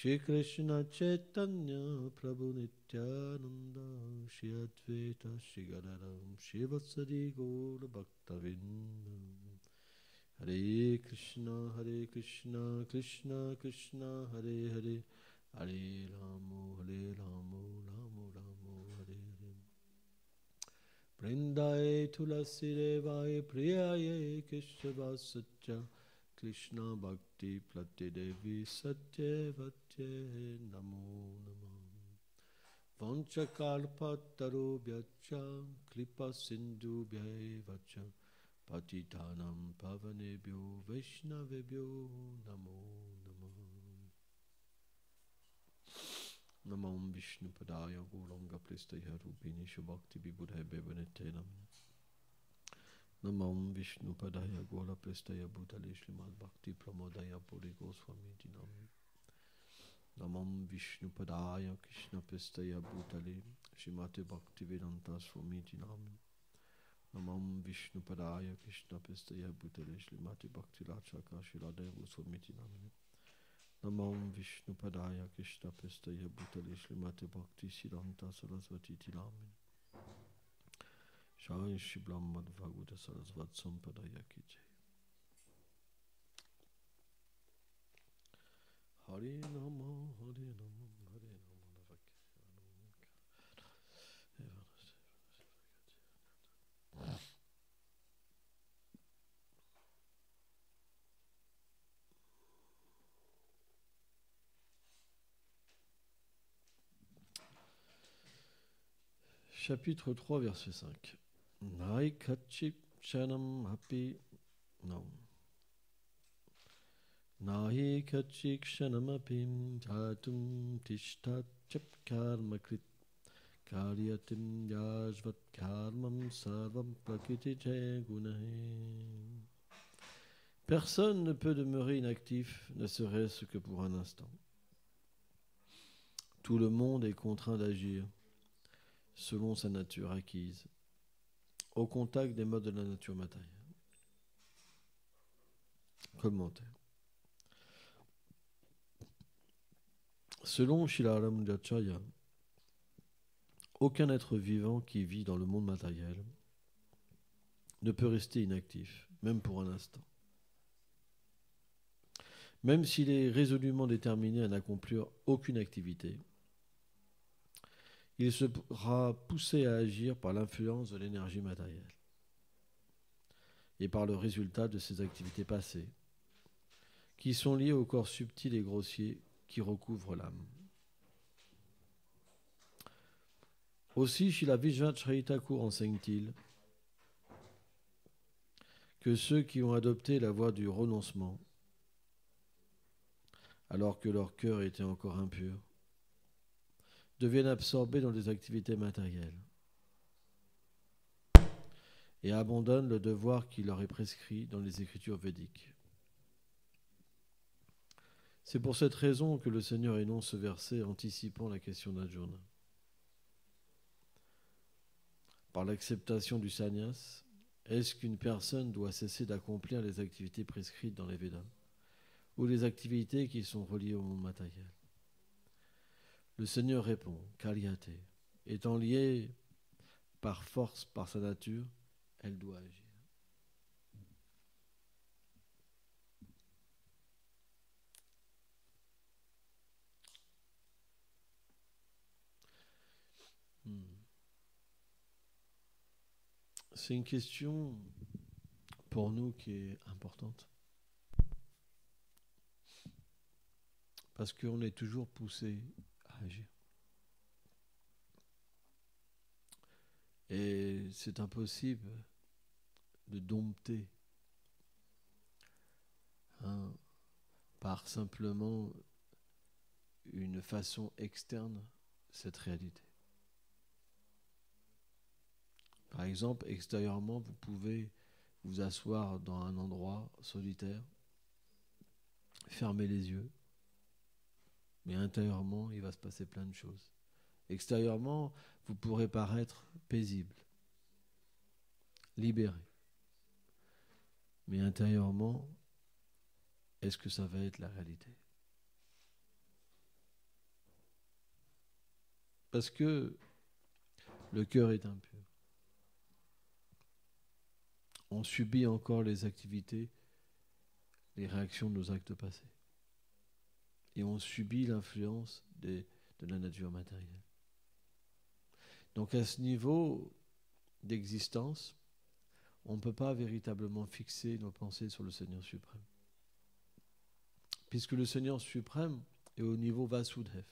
Shri Krishna Chaitanya Prabhu Nityananda Shri Advaita Shri Gadadam Shri Vatsadi Gaura Bhaktavindam Hare Krishna Krishna Krishna Hare Hare Hare Ramo Ramo Hare Hare Vrindaye Tulasi Devaya Priyaye Keshava Satya Krishna Bhakti Plati Devi Satya Vatye Namo Namo Vanchakalpataru Bhyacha Kripa Sindhu Bhyacha Patitanam Pavanebhyo Vaishnavebhyo Namo Namo Namam Vishnu Padaya Gauranga Pristaya Rupini Shubhakti Vibhudhaya Bevanete Namam Vishnu Padaya Gaura Pristaya Bhutale Srimad Bhakti Pramodaya Puri Goswami Dinam Namam Vishnu Padaya Krishna Pristaya Bhutale Srimati Bhakti Vedanta Swami Dinam Namam Vishnu Padaya Krishna Pristaya Bhutale Srimati Bhakti Rachaka Shiladaya Goswami Dinam Namam Vishnu Padaya Krishna Pristaya Bhutale Srimati Bhakti Siddhanta Saraswati Dinam Shai Shri Brahma Bhagavata Sarasvat Sampadaya Ki Jai. Hare Namo Hare Namo Hare Namo Chapitre 3, verset 5. Nai Kachip Shanam Hapi No. Nahi Kachik Shanamapim Jatum Tishtat Chap Karmakrit Karyatim Yajvat Karmam Sarvam Prakriti Gunahe. Personne ne peut demeurer inactif, ne serait-ce que pour un instant. Tout le monde est contraint d'agir selon sa nature acquise, au contact des modes de la nature matérielle. Commentaire. Selon Srila Ramacharya, aucun être vivant qui vit dans le monde matériel ne peut rester inactif, même pour un instant. Même s'il est résolument déterminé à n'accomplir aucune activité, il sera poussé à agir par l'influence de l'énergie matérielle et par le résultat de ses activités passées, qui sont liées au corps subtil et grossier qui recouvre l'âme. Aussi, Srila Vishvacharya Thakur enseigne-t-il que ceux qui ont adopté la voie du renoncement, alors que leur cœur était encore impur, deviennent absorbés dans des activités matérielles et abandonnent le devoir qui leur est prescrit dans les écritures védiques. C'est pour cette raison que le Seigneur énonce ce verset anticipant la question d'Arjuna. Par l'acceptation du sannyas, est-ce qu'une personne doit cesser d'accomplir les activités prescrites dans les Védas ou les activités qui sont reliées au monde matériel? Le Seigneur répond, Kalyate, étant liée par force, par sa nature, elle doit agir. C'est une question pour nous qui est importante. Parce qu'on est toujours poussé à agir. Et c'est impossible de dompter par simplement une façon externe cette réalité. Par exemple, extérieurement, vous pouvez vous asseoir dans un endroit solitaire, fermer les yeux, mais intérieurement, il va se passer plein de choses. Extérieurement, vous pourrez paraître paisible, libéré. Mais intérieurement, est-ce que ça va être la réalité ? Parce que le cœur est impur. On subit encore les activités, les réactions de nos actes passés. Et on subit l'influence de la nature matérielle. Donc à ce niveau d'existence, on ne peut pas véritablement fixer nos pensées sur le Seigneur suprême. Puisque le Seigneur suprême est au niveau Vasudev.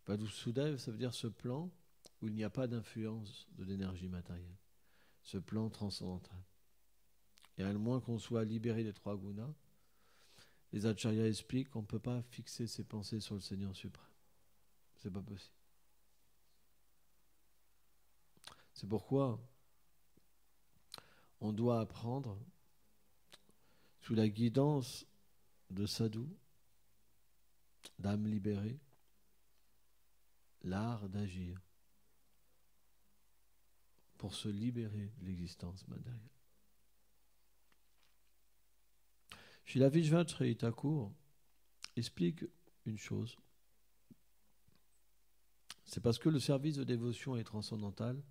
Vasudev, ça veut dire ce plan où il n'y a pas d'influence de l'énergie matérielle. Ce plan transcendantal. Et à moins qu'on soit libéré des trois gunas, les acharyas expliquent qu'on ne peut pas fixer ses pensées sur le Seigneur suprême. C'est pas possible. C'est pourquoi on doit apprendre, sous la guidance de sadhus, d'âmes libérées, l'art d'agir pour se libérer de l'existence matérielle. Srila Vishvacharya Thakur explique une chose. C'est parce que le service de dévotion est transcendantal.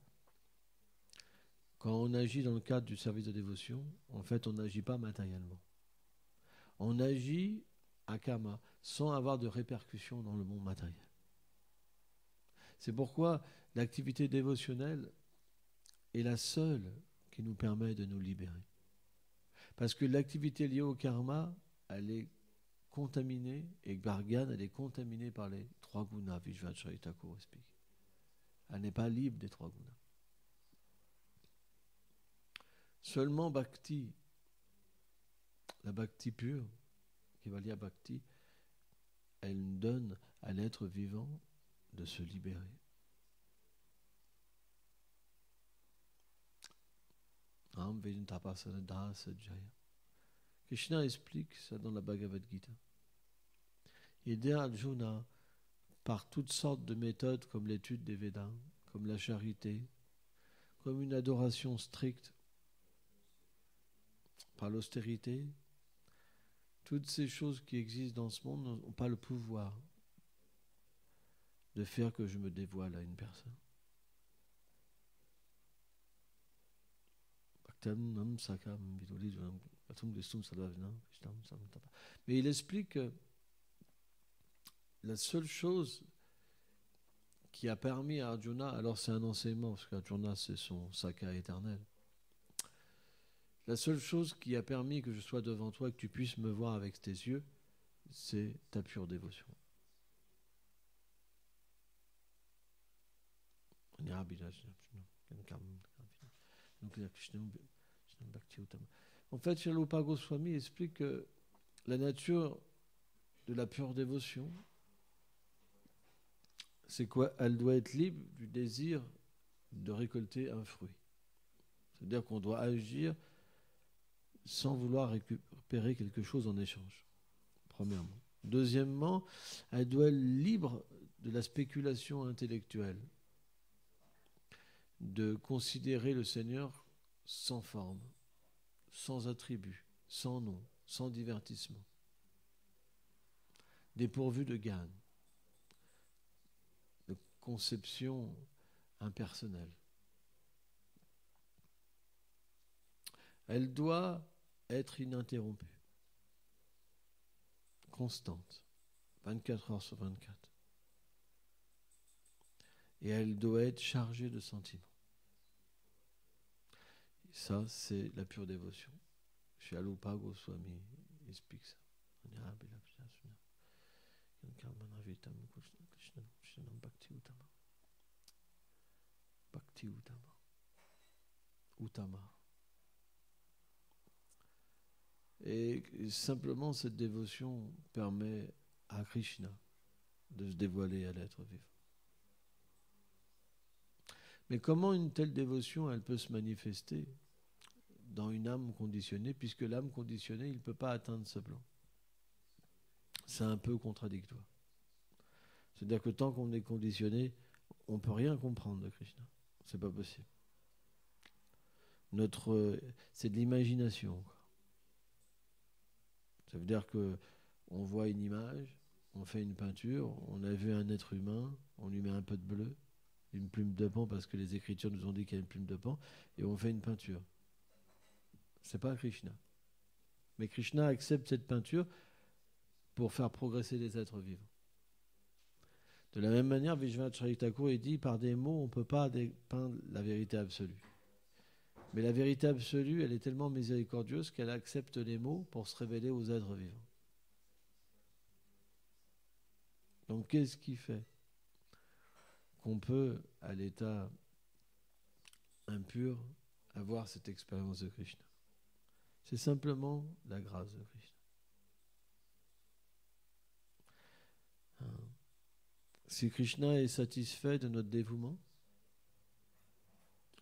Quand on agit dans le cadre du service de dévotion, en fait, on n'agit pas matériellement. On agit à karma, sans avoir de répercussions dans le monde matériel. C'est pourquoi l'activité dévotionnelle est la seule qui nous permet de nous libérer. Parce que l'activité liée au karma, elle est contaminée, et Gargan, elle est contaminée par les trois gunas, Vishvacharya Thakur explique. Elle n'est pas libre des trois gunas. Seulement Bhakti, la Bhakti pure, Kevalya Bhakti, elle donne à l'être vivant de se libérer. Krishna explique ça dans la Bhagavad Gita. Il dit à Arjuna, par toutes sortes de méthodes comme l'étude des Védas, comme la charité, comme une adoration stricte, par l'austérité, toutes ces choses qui existent dans ce monde n'ont pas le pouvoir de faire que je me dévoile à une personne. Mais il explique que la seule chose qui a permis à Arjuna, alors c'est un enseignement, parce qu'Arjuna c'est son Sakya éternel, la seule chose qui a permis que je sois devant toi, que tu puisses me voir avec tes yeux, c'est ta pure dévotion. En fait, Srila Rupa Goswami explique que la nature de la pure dévotion, c'est quoi? Elle doit être libre du désir de récolter un fruit. C'est-à-dire qu'on doit agir sans vouloir récupérer quelque chose en échange, premièrement. Deuxièmement, elle doit être libre de la spéculation intellectuelle, de considérer le Seigneur sans forme, sans attribut, sans nom, sans divertissement, dépourvu de gain, de conception impersonnelle. Elle doit être ininterrompue, constante, 24 heures sur 24. Et elle doit être chargée de sentiments. Et ça, c'est la pure dévotion. Srila Rupa Goswami explique ça. Bhakti Uttama. Et simplement, cette dévotion permet à Krishna de se dévoiler à l'être vivant. Mais comment une telle dévotion, elle peut se manifester dans une âme conditionnée, puisque l'âme conditionnée, il ne peut pas atteindre ce plan. C'est un peu contradictoire. C'est-à-dire que tant qu'on est conditionné, on ne peut rien comprendre de Krishna. C'est pas possible. C'est de l'imagination. Ça veut dire que On voit une image, on fait une peinture, on a vu un être humain, on lui met un peu de bleu, une plume de pan parce que les Écritures nous ont dit qu'il y a une plume de pan, et on fait une peinture. C'est pas Krishna. Mais Krishna accepte cette peinture pour faire progresser les êtres vivants. De la même manière, Vishwanath Chaitya Thakur dit par des mots, on ne peut pas dépeindre la vérité absolue. Mais la vérité absolue, elle est tellement miséricordieuse qu'elle accepte les mots pour se révéler aux êtres vivants. Donc qu'est-ce qui fait qu'on peut, à l'état impur, avoir cette expérience de Krishna? C'est simplement la grâce de Krishna. Si Krishna est satisfait de notre dévouement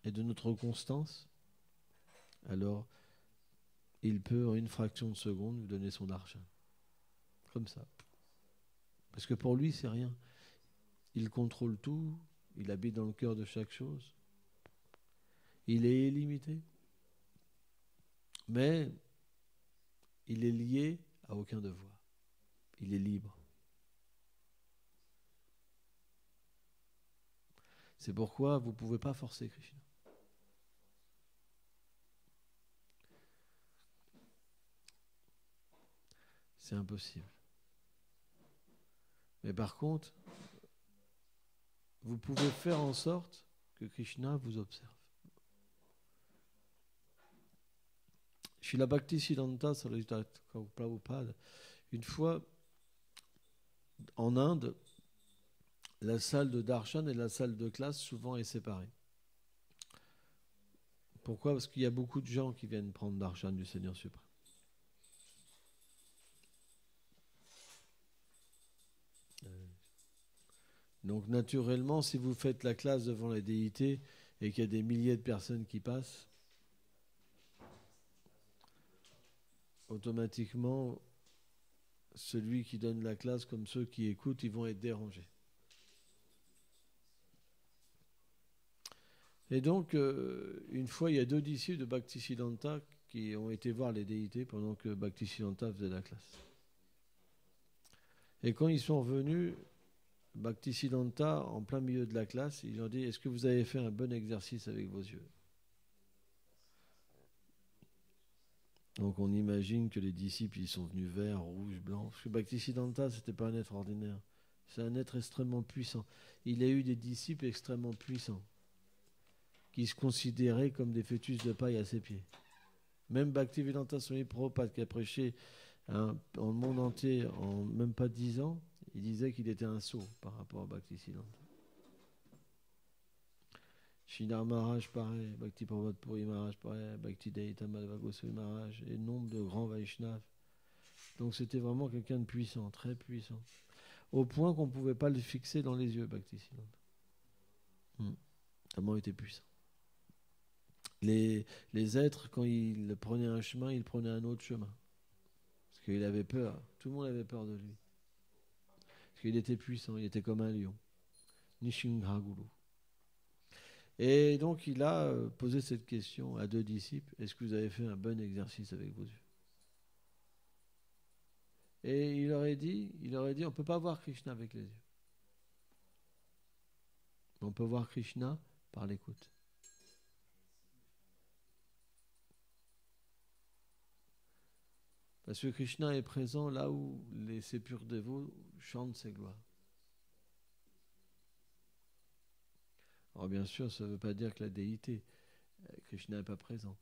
et de notre constance, alors il peut en une fraction de seconde nous donner son argent. Comme ça. Parce que pour lui, c'est rien. Il contrôle tout, il habite dans le cœur de chaque chose. Il est illimité. Mais il est lié à aucun devoir. Il est libre. C'est pourquoi vous ne pouvez pas forcer Krishna. C'est impossible. Mais par contre, vous pouvez faire en sorte que Krishna vous observe. Srila Bhaktisiddhanta Saraswati Prabhupada, une fois en Inde, la salle de darshan et la salle de classe souvent est séparée. Pourquoi? Parce qu'il y a beaucoup de gens qui viennent prendre darshan du Seigneur suprême. Donc naturellement, si vous faites la classe devant la déité et qu'il y a des milliers de personnes qui passent, automatiquement, celui qui donne la classe comme ceux qui écoutent, ils vont être dérangés. Et donc, une fois, il y a 2 disciples de Bhaktisiddhanta qui ont été voir les déités pendant que Bhaktisiddhanta faisait la classe. Et quand ils sont revenus, Bhaktisiddhanta, en plein milieu de la classe, ils ont dit « Est-ce que vous avez fait un bon exercice avec vos yeux ?» Donc on imagine que les disciples, ils sont venus verts, rouges, blancs. Parce que Bhaktisiddhanta, ce n'était pas un être ordinaire. C'est un être extrêmement puissant. Il a eu des disciples extrêmement puissants qui se considéraient comme des fœtus de paille à ses pieds. Même Bhaktivedanta Swami Prabhupada, qui a prêché dans le monde entier en même pas 10 ans, il disait qu'il était un sot par rapport à Bhaktisiddhanta. Sridhar Maharaj pareil, Bhakti Prabhupada Puri Maharaj pareil, Bhakti Daita Madhava Goswami Maharaj et nombre de grands Vaishnavas. Donc c'était vraiment quelqu'un de puissant, très puissant. Au point qu'on ne pouvait pas le fixer dans les yeux, Bhaktisiddhanta. Tellement il était puissant. Les êtres, quand ils prenaient un chemin, ils prenaient un autre chemin. Parce qu'il avait peur. Tout le monde avait peur de lui. Parce qu'il était puissant, il était comme un lion. Nishinga Guru. Et donc il a posé cette question à 2 disciples. Est-ce que vous avez fait un bon exercice avec vos yeux? Et il leur a dit, on ne peut pas voir Krishna avec les yeux. On peut voir Krishna par l'écoute. Parce que Krishna est présent là où ces purs dévots chantent ses gloires. Alors bien sûr, ça ne veut pas dire que la déité, Krishna n'est pas présent.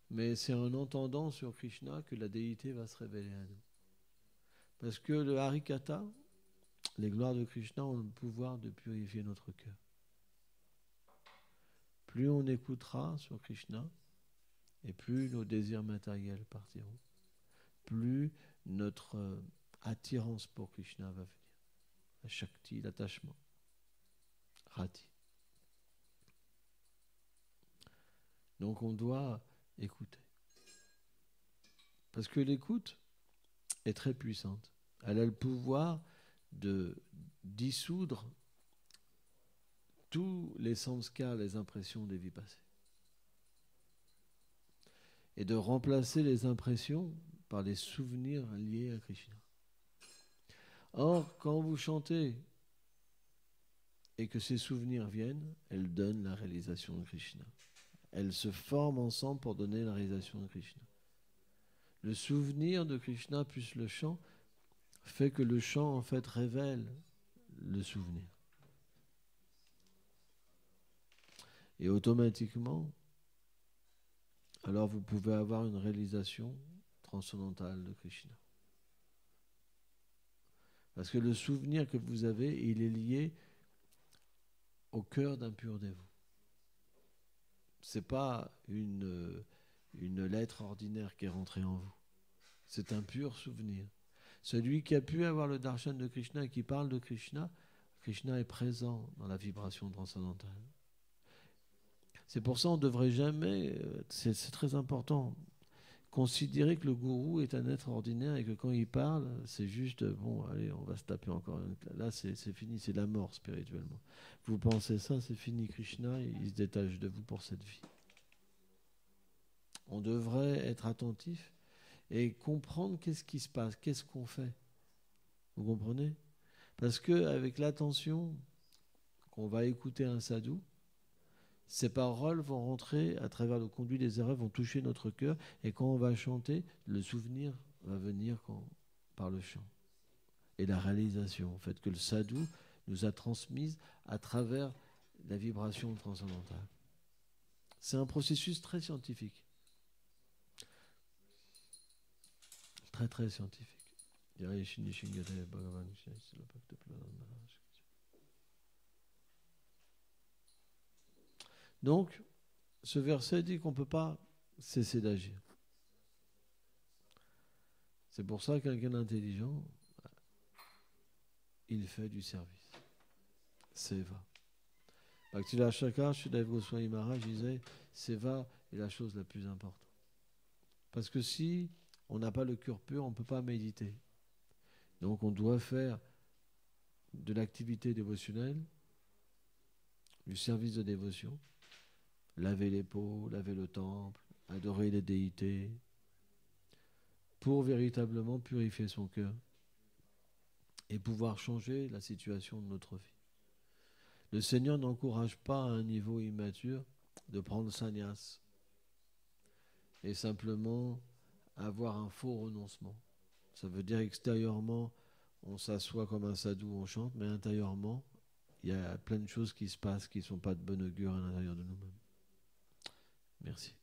Mais c'est en entendant sur Krishna que la déité va se révéler à nous. Parce que le Harikatha, les gloires de Krishna ont le pouvoir de purifier notre cœur. Plus on écoutera sur Krishna, et plus nos désirs matériels partiront. Plus notre attirance pour Krishna va venir. La Shakti, l'attachement. Rati. Donc on doit écouter. Parce que l'écoute est très puissante. Elle a le pouvoir de dissoudre tous les samskars, les impressions des vies passées. Et de remplacer les impressions par des souvenirs liés à Krishna. Or, quand vous chantez et que ces souvenirs viennent, elles donnent la réalisation de Krishna. Elles se forment ensemble pour donner la réalisation de Krishna. Le souvenir de Krishna plus le chant fait que le chant, en fait, révèle le souvenir. Et automatiquement, alors vous pouvez avoir une réalisation transcendantale de Krishna. Parce que le souvenir que vous avez, il est lié au cœur d'un pur dévot. Ce n'est pas une lettre ordinaire qui est rentrée en vous. C'est un pur souvenir. Celui qui a pu avoir le darshan de Krishna et qui parle de Krishna, Krishna est présent dans la vibration transcendantale. C'est pour ça qu'on ne devrait jamais, c'est très important, considérer que le gourou est un être ordinaire et que quand il parle, c'est juste, bon, allez, on va se taper encore. Là, c'est fini, c'est la mort spirituellement. Vous pensez ça, c'est fini. Krishna, il se détache de vous pour cette vie. On devrait être attentif et comprendre qu'est-ce qui se passe, qu'est-ce qu'on fait. Vous comprenez ? Parce qu'avec l'attention qu'on va écouter un sadhu, ces paroles vont rentrer à travers le conduit des erreurs, vont toucher notre cœur, et quand on va chanter, le souvenir va venir par le chant. Et la réalisation, en fait, que le sadhu nous a transmise à travers la vibration transcendantale. C'est un processus très scientifique. Très, très scientifique. Donc, ce verset dit qu'on ne peut pas cesser d'agir. C'est pour ça que quelqu'un d'intelligent, il fait du service. Seva. Bhaktivinoda Thakur, Sridhar Goswami Maharaj disait, Seva est la chose la plus importante. Parce que si on n'a pas le cœur pur, on ne peut pas méditer. Donc on doit faire de l'activité dévotionnelle, du service de dévotion, laver les pots, laver le temple, adorer les déités, pour véritablement purifier son cœur et pouvoir changer la situation de notre vie. Le Seigneur n'encourage pas à un niveau immature de prendre sannyas et simplement avoir un faux renoncement. Ça veut dire extérieurement, on s'assoit comme un sadhu, on chante, mais intérieurement, il y a plein de choses qui se passent qui ne sont pas de bon augure à l'intérieur de nous-mêmes. Merci.